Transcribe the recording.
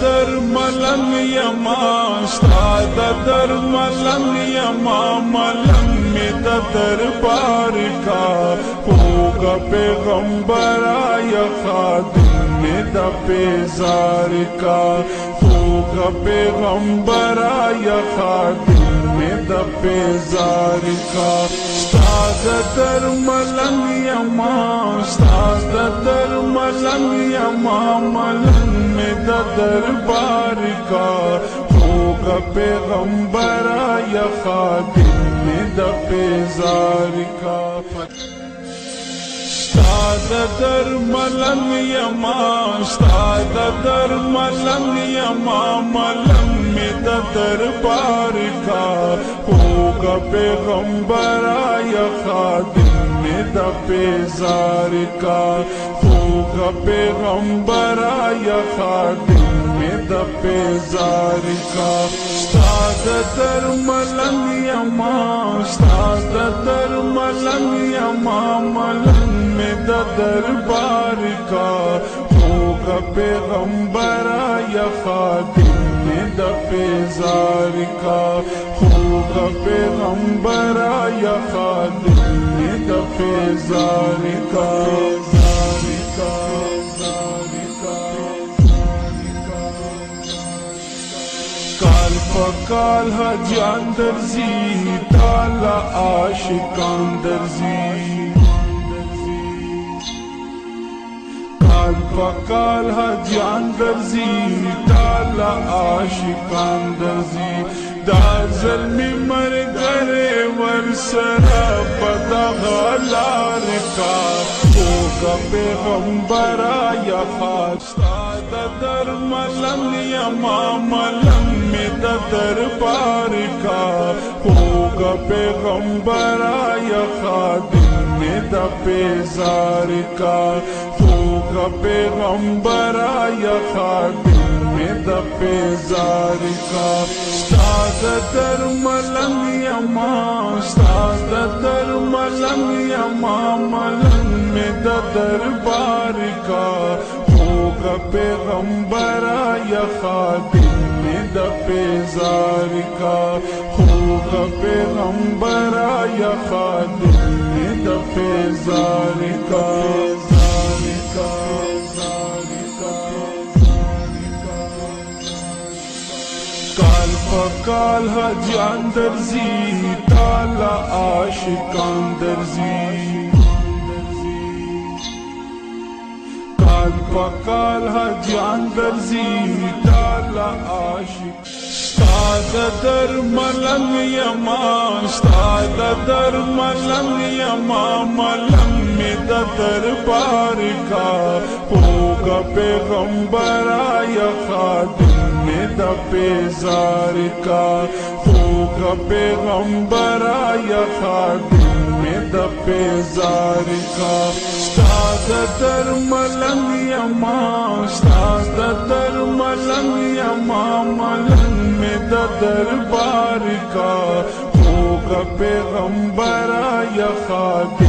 در ملنگ یما استاد در ملنگ یما ملنگ می در بار کا ہوگا پیغمبر آیا خادم میں دا پیزار کا ہوگا پیغمبر آیا خادم میں دا پیزار کا استاد در ملنگ یما استاد در ملنگ یما ملنگ میں دا دربار کا ہوگا پیغمبر آیا خادم میں دا پیزار کا استاد در ملنگ یما استاد در ملنگ یما ملنگ میں دا دربار کا ہوگا پیغمبر آیا خادم میں دا پیزار کا ہوگا پیغمبر آیا خادم میں دا پیزار کا استاد در ملنگ یما استاد در ملنگ یما ملنگ میں دا دربار کا ہوگا پیغمبر آیا خادم میں دا پیزار کا ہوگا پیغمبر آیا خادم میں دا پیزار کا کال پکال حجان درزی تالا عاشقان درزی کال پکال حجان درزی تالا عاشقان درزی دا ظلمی مرگرے ورسرا پدا غلار کا ہوگا پیغمبر آیا خاستاد در ملنگ یما ملنگ میں دا دربار کا ہوگا پیغمبر آیا خادم میں دا پیزار کا ہوگا پیغمبر آیا خادم میں دا پیزار کا استاد در ملنگ یما استاد در ملنگ یما ملنگ میں دا دربار کا ہوگا پیغمبر آیا خادم میں دا پیزار کا ہوگا پیغمبر آیا خادم میں دا پیزار کا کال پکال حجان درزی تالا عاشقان درزی کال پکال حجان درزی تالا عاشق استاد در ملنگ یما استاد در ملنگ یما ملنگ میں دا دربار کا ہوگا پیغمبر آیا خادم میں دا پیزار کا ہوگا پیغمبر آیا خادم میں دا پیزار کا استاد در ملنگ یما استاد در ملنگ یما ملنگ میں دا دربار کا ہوگا پیغمبر آیا خادم